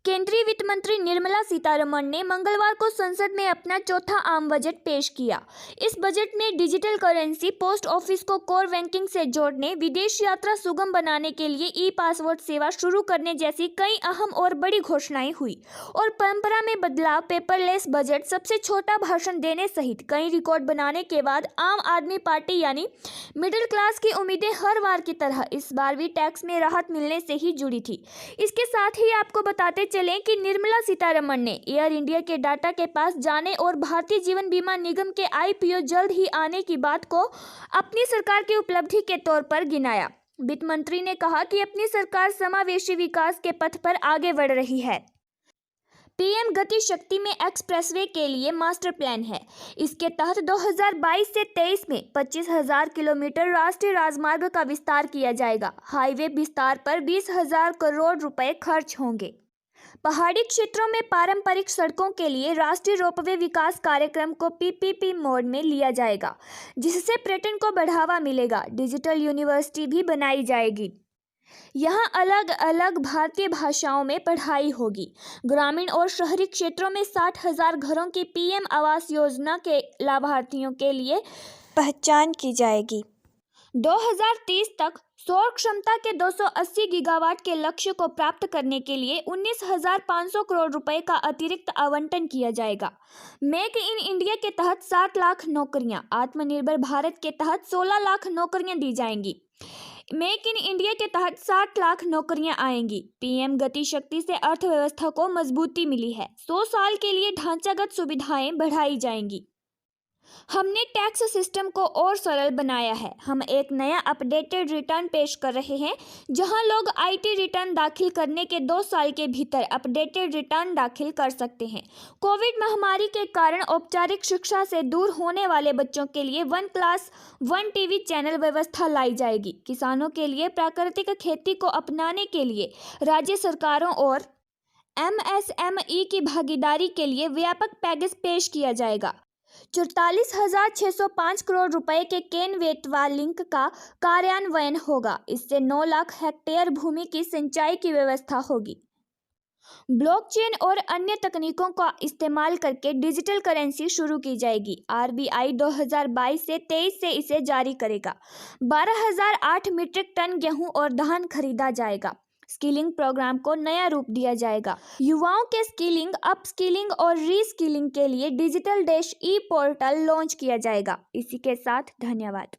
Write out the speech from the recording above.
केंद्रीय वित्त मंत्री निर्मला सीतारमण ने मंगलवार को संसद में अपना चौथा आम बजट पेश किया। इस बजट में डिजिटल करेंसी, पोस्ट ऑफिस को कोर बैंकिंग से जोड़ने, विदेश यात्रा सुगम बनाने के लिए ई-पासपोर्ट सेवा शुरू करने जैसी कई अहम और बड़ी घोषणाएं हुई और परंपरा में बदलाव, पेपरलेस बजट, सबसे छोटा भाषण देने सहित कई रिकॉर्ड बनाने के बाद आम आदमी पार्टी यानी मिडिल क्लास की उम्मीदें हर बार की तरह इस बार भी टैक्स में राहत मिलने से ही जुड़ी थी। इसके साथ ही आपको बताते चलें कि निर्मला सीतारमण ने एयर इंडिया के डाटा के पास जाने और भारतीय जीवन बीमा निगम के आईपीओ जल्द ही आने की बात को अपनी सरकार की उपलब्धि के तौर पर गिनाया। वित्त मंत्री ने कहा कि अपनी सरकार समावेशी विकास के पथ पर आगे बढ़ रही है। पीएम गति शक्ति में एक्सप्रेसवे के लिए मास्टर प्लान है। इसके तहत 2022 से 23 में 25,000 किलोमीटर राष्ट्रीय राजमार्ग का विस्तार किया जाएगा। हाईवे विस्तार पर 20,000 करोड़ रुपए खर्च होंगे। पहाड़ी क्षेत्रों में पारंपरिक सड़कों के लिए राष्ट्रीय रोपवे विकास कार्यक्रम को पीपीपी मोड में लिया जाएगा, जिससे पर्यटन को बढ़ावा मिलेगा। डिजिटल यूनिवर्सिटी भी बनाई जाएगी। यहाँ अलग अलग भारतीय भाषाओं में पढ़ाई होगी। ग्रामीण और शहरी क्षेत्रों में 60,000 घरों की पीएम आवास योजना के लाभार्थियों के लिए पहचान की जाएगी। 2030 तक सौर क्षमता के 280 गीगावाट के लक्ष्य को प्राप्त करने के लिए 19,500 करोड़ रुपए का अतिरिक्त आवंटन किया जाएगा। मेक इन इंडिया के तहत 7 लाख नौकरियां, आत्मनिर्भर भारत के तहत 16 लाख नौकरियां दी जाएंगी। मेक इन इंडिया के तहत 60 लाख नौकरियां आएंगी। पीएम गति शक्ति से अर्थव्यवस्था को मजबूती मिली है। 100 साल के लिए ढांचागत सुविधाएं बढ़ाई जाएंगी। हमने टैक्स सिस्टम को और सरल बनाया है। हम एक नया अपडेटेड रिटर्न पेश कर रहे हैं, जहां लोग आईटी रिटर्न दाखिल करने के 2 साल के भीतर अपडेटेड रिटर्न दाखिल कर सकते हैं। कोविड महामारी के कारण औपचारिक शिक्षा से दूर होने वाले बच्चों के लिए 1 क्लास 1 टीवी चैनल व्यवस्था लाई जाएगी। किसानों के लिए प्राकृतिक खेती को अपनाने के लिए राज्य सरकारों और एमएसएमई की भागीदारी के लिए व्यापक पैकेज पेश किया जाएगा। 44,605 करोड़ रुपए के केन वेटवा लिंक का कार्यान्वयन होगा। इससे 9 लाख हेक्टेयर भूमि की सिंचाई की व्यवस्था होगी। ब्लॉकचेन और अन्य तकनीकों का इस्तेमाल करके डिजिटल करेंसी शुरू की जाएगी। आरबीआई 2022 से 23 से इसे जारी करेगा। 12,008 मीट्रिक टन गेहूं और धान खरीदा जाएगा। स्किलिंग प्रोग्राम को नया रूप दिया जाएगा। युवाओं के स्किलिंग, अपस्किलिंग और रीस्किलिंग के लिए डिजिटल देश ई पोर्टल लॉन्च किया जाएगा। इसी के साथ धन्यवाद।